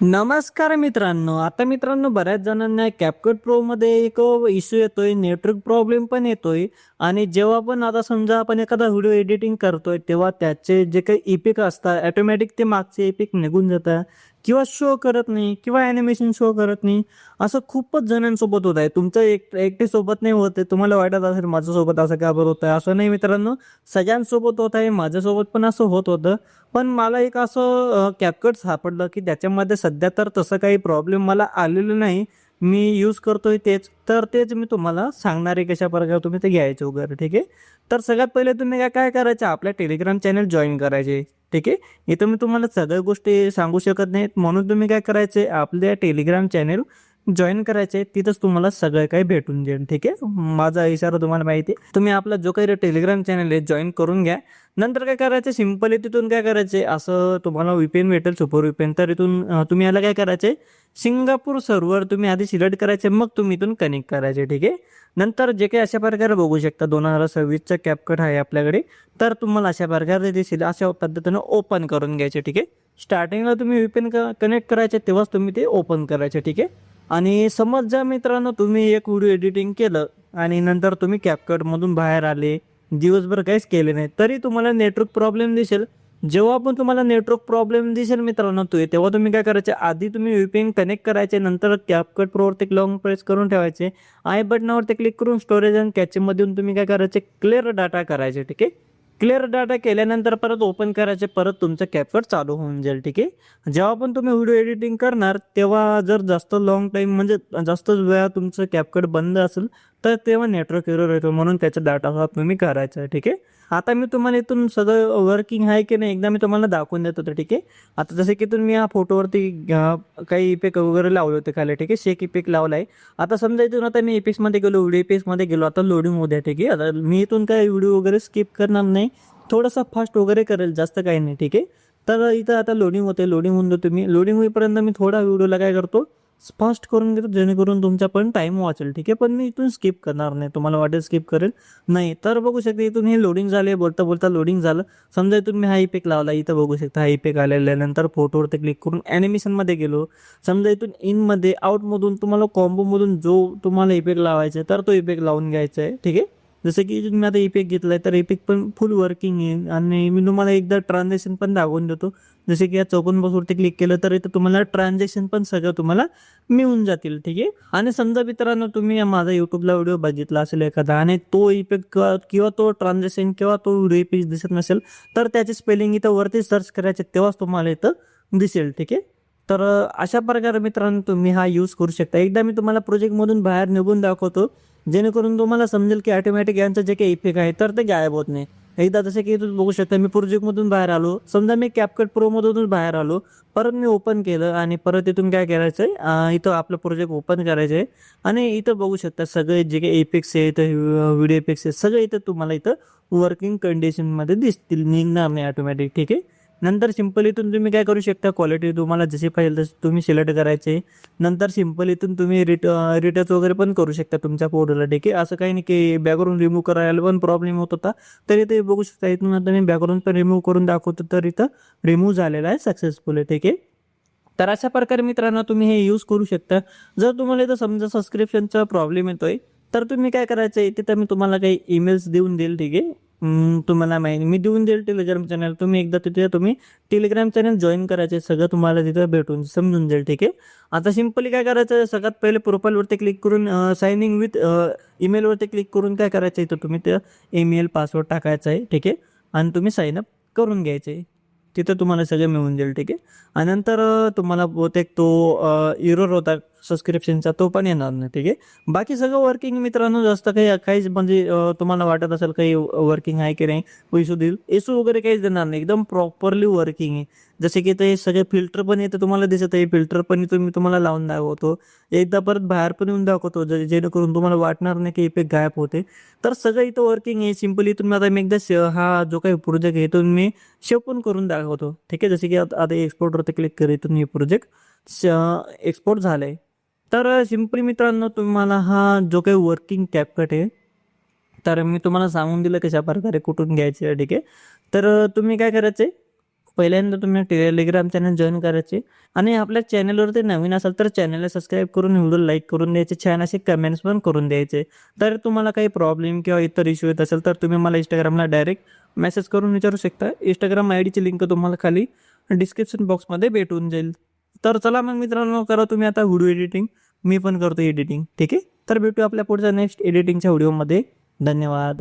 नमस्कार मित्रांनो. आता मित्रांनो बऱ्याच जणांना CapCut Proमध्ये एक इश्यू येतोय, नेटवर्क प्रॉब्लेम पण येतोय आणि जेव्हा पण आता समजा आपण एखादा व्हिडिओ एडिटिंग करतोय, तेव्हा त्याचे जे काही इफेक्ट असतात ऑटोमॅटिक ते मागचे इफेक्ट निघून जातात किंवा शो करत नाही किंवा ॲनिमेशन शो करत नाही. असं खूपच जणांसोबत होत आहे. तुमचं एकट्यासोबत नाही होत आहे. तुम्हाला वाटत असेल माझ्यासोबत असं का बरं होत आहे? असं नाही मित्रांनो, सगळ्यांसोबत होत आहे. माझ्यासोबत पण असं होत होतं. पण मला एक असं CapCut सापडलं, की त्याच्यामध्ये सध्या तर तसं काही प्रॉब्लेम मला आलेलं नाही. मी यूज करतोय तेच. तर तेच मी तुम्हाला सांगणार आहे कशाप्रकारे तुम्ही ते घ्यायचं वगैरे, ठीक आहे. तर सगळ्यात पहिले तुम्ही काय काय करायचं, आपल्या टेलिग्राम चॅनल जॉइन करायचे, ठीक आहे. इथं मी तुम्हाला सगळ्या गोष्टी सांगू शकत नाहीत, म्हणून तुम्ही काय करायचे, आपल्या टेलिग्राम चॅनल जॉइन करायचे. तिथंच तुम्हाला सगळं काही भेटून जाईल, ठीक आहे. माझा इशारा तुम्हाला माहिती आहे. तुम्ही आपला जो काही टेलिग्राम चॅनल आहे जॉइन करून घ्या. नंतर काय करायचं, सिंपली तिथून काय करायचे, असं तुम्हाला VPN भेटेल, सुपर VPN. तर इथून तुम्ही याला काय करायचे, सिंगापूर सर्व्हर तुम्ही आधी सिलेक्ट करायचे, मग तुम्ही इथून कनेक्ट करायचे, ठीक आहे. नंतर जे काही अशा प्रकारे बघू शकता 2026चा CapCut आहे आपल्याकडे. तर तुम्हाला अशा प्रकारे दिसेल, अशा पद्धतीनं ओपन करून घ्यायचे, ठीक आहे. स्टार्टिंगला तुम्ही VPN कनेक्ट करायचे, तेव्हाच तुम्ही ते ओपन करायचे, ठीक आहे. आणि समज जर मित्रांनो तुम्ही एक व्हिडिओ एडिटिंग केलं आणि नंतर तुम्ही CapCutमधून बाहेर आले, दिवसभर काहीच केले नाही, तरी तुम्हाला नेटवर्क प्रॉब्लेम दिसेल. जेव्हा पण तुम्हाला नेटवर्क प्रॉब्लेम दिसेल मित्रांनो, तेव्हा तुम्ही काय करायचे, आधी तुम्ही VPN कनेक्ट करायचे, नंतर CapCut Proवरती लॉंग प्रेस करून ठेवायचे. आय बटनावरती क्लिक करून स्टोरेज आणि कॅचेमधून तुम्ही काय करायचे, क्लिअर डाटा करायचे, ठीक आहे. क्लिअर डाटा केल्यानंतर परत ओपन करायचे, परत तुमचं CapCut चालू होऊन जाईल, ठीक आहे. जेव्हा पण तुम्ही व्हिडिओ एडिटिंग करणार, तेव्हा जर जास्त लाँग टाईम म्हणजे जास्त वेळा तुमचं CapCut बंद असेल, तर तेव्हा नेटवर्क एरर येतो, म्हणून त्याचा डाटा साफ तुम्ही करायचा आहे, ठीक आहे. आता मी तुम्हाला इथून सगळं वर्किंग आहे की नाही एकदा मी तुम्हाला दाखवून देतो, तर ठीक आहे. आता जसे की इथून मी या फोटोवरती काही इफेक्ट वगैरे लावले होते खाली, ठीक आहे. शेक इफेक्ट लावला आहे. आता समजा इथून आता मी इफेक्ट्समध्ये गेलो, व्हिडिओ इफेक्ट्समध्ये गेलो, आता लोडिंग होऊ द्या, ठीक आहे. आता मी इथून काही व्हिडिओ वगैरे स्किप करणार नाही, थोडासा फास्ट वगैरे करेल, जास्त काही नाही, ठीक आहे. तर इथं आता लोडिंग होते, लोडिंग होऊन देतो मी. लोडिंग होईपर्यंत मी थोडा व्हिडिओला काय करतो, फास्ट करून घेतो, जेणेकरून तुमचा पण टाईम वाचेल, ठीक आहे. पण मी इथून स्किप करणार नाही, तुम्हाला वाटेल स्किप करेल, नाही. तर बघू शकता इथून हे लोडिंग झाले, बोलता बोलता लोडिंग झालं. समजा इथून मी हा इफेक्ट लावला, इथं बघू शकता हा इफेक्ट आलेला आहे. नंतर फोटोवरती क्लिक करून ॲनिमेशनमध्ये गेलो. समजा इथून इनमध्ये आउटमधून तुम्हाला कॉम्बोमधून जो तुम्हाला इफेक्ट लावायचा आहे, तर तो इफेक्ट लावून घ्यायचा आहे, ठीक आहे. जसं की इथून मी आता इफेक्ट घेतलाय, तर इफेक्ट पण फुल वर्किंग आहे आणि मी तुम्हाला एकदा ट्रान्झॅक्शन पण दाखवून देतो. जसे की या चौकोन बॉक्सवरती क्लिक केलं, तर इथं तुम्हाला ट्रान्झॅक्शन पण सगळं तुम्हाला मिळून जातील, ठीक आहे. आणि समजा मित्रांनो तुम्ही माझा यूट्यूबला व्हिडिओ बघितला असेल एखादा आणि तो इफेक्ट किंवा तो ट्रान्झॅक्शन किंवा तो व्हिडिओ इफेक्ट दिसत नसेल, तर त्याची स्पेलिंग इथं वरती सर्च करायचे, तेव्हाच तुम्हाला इथं दिसेल, ठीक आहे. तर अशा प्रकारे मित्रांनो तुम्ही हा यूज करू शकता. एकदा मी तुम्हाला प्रोजेक्टमधून बाहेर निघून दाखवतो, जेणेकरून तुम्हाला समजेल की ऑटोमॅटिक यांचं जे काही इफेक्ट आहे तर ते गायब होत नाही. एकदा जसं की तुम्ही बघू शकता, मी प्रोजेक्टमधून बाहेर आलो, समजा मी CapCut Proमधूनच बाहेर आलो, परत मी ओपन केलं आणि परत इथून काय करायचं आहे, इथं आपलं प्रोजेक्ट ओपन करायचं आहे आणि इथं बघू शकता सगळे जे काही इफेक्ट्स आहेत, व्हिडिओ इफेक्ट्स आहेत, सगळे इथं तुम्हाला इथं वर्किंग कंडिशनमध्ये दिसतील, निघणार नाही ऑटोमॅटिक, ठीक आहे. नंतर सिंपल इथून तुम्ही काय करू शकता, क्वालिटी तुम्हाला जशी पाहिजे तशी तुम्ही सिलेक्ट करायचे. नंतर सिंपल इथून तुम्ही रिटच वगैरे पण करू शकता तुमच्या फोटोला, ठीक आहे. असं काही नाही की बॅकग्राऊंड रिमूव्ह करायला पण प्रॉब्लेम होत होता, तर इथे बघू शकता इथून आता मी बॅकग्राऊंड पण रिमूव्ह करून दाखवतो, तर इथं रिमूव्ह झालेला आहे सक्सेसफुल, ठीक आहे. तर अशा प्रकारे मित्रांनो तुम्ही हे यूज करू शकता. जर तुम्हाला इथं समजा सबस्क्रिप्शनचा प्रॉब्लेम येतोय, तर तुम्ही काय करायचं आहे, तिथं मी तुम्हाला काही ईमेल्स देऊन देईल, ठीक आहे. तुम्हाला माहिती मी देऊन देईल टेलिग्राम चॅनल, तुम्ही एकदा तिथे तुम्ही टेलिग्राम चॅनल जॉईन करायचे, सगळं तुम्हाला तिथं भेटून समजून जाईल, ठीक आहे. आता सिंपली काय करायचं, सगळ्यात पहिले प्रोफाईलवरती क्लिक करून साइन इन विथ ईमेलवरती क्लिक करून काय करायचं, इथं तुम्ही ते ईमेल पासवर्ड टाकायचा आहे, ठीक आहे. आणि तुम्ही साइन अप करून घ्यायचे, तिथं तुम्हाला सगळं मिळून जाईल, ठीक आहे. आणि नंतर तुम्हाला बहुतेक तो एरर होता सबस्क्रिप्शनचा, तो पण येणार नाही, ठीक आहे. बाकी सगळं वर्किंग मित्रांनो, जास्त काहीच म्हणजे तुम्हाला वाटत असेल काही वर्किंग आहे की नाही, इशू देईल, इशू वगैरे काहीच देणार नाही, एकदम प्रॉपरली वर्किंग आहे. जसे की ते सगळे फिल्टर पण येतं तुम्हाला दिसत आहे, फिल्टर पण मी तुम्हाला लावून दाखवतो, एकदा परत बाहेर पण येऊन दाखवतो, जेणेकरून तुम्हाला वाटणार नाही की इफेक्ट गायब होते. तर सगळं इथं वर्किंग आहे. सिंपली तुम्ही आता मी एकदा हा जो काही प्रोजेक्ट आहे तो मी सेव्ह पण करून दाखवतो, ठीक आहे. जसे की आता एक्सपोर्टवरती क्लिक करीत मी प्रोजेक्ट एक्सपोर्ट झालंय. तर सिंपली मित्रांनो तुम्हाला हा जो काही वर्किंग CapCut आहे, तर मी तुम्हाला सांगून दिलं कशा प्रकारे कुठून घ्यायचे आहे, ठीक आहे. तर तुम्ही काय करायचं आहे, पहिल्यांदा तुम्ही टेलिग्राम चॅनल जॉईन करायचे आणि आपल्या चॅनलवरती नवीन असाल तर चॅनलला सबस्क्राईब करून व्हिडिओ लाईक करून द्यायचे, छान असे कमेंट्स पण करून द्यायचे. तर तुम्हाला काही प्रॉब्लेम किंवा इतर इश्यू येत असेल तर तुम्ही मला इंस्टाग्रामला डायरेक्ट मेसेज करून विचारू शकता. इंस्टाग्राम आयडीची लिंक तुम्हाला खाली डिस्क्रिप्शन बॉक्समध्ये भेटून जाईल. तर चला मग मित्रांनो, करा तुम्ही आता व्हिडिओ एडिटिंग, मी पण करतो एडिटिंग. ठीक आहे, तर भेटू आपल्या पुढच्या नेक्स्ट एडिटिंगच्या व्हिडिओमध्ये. धन्यवाद.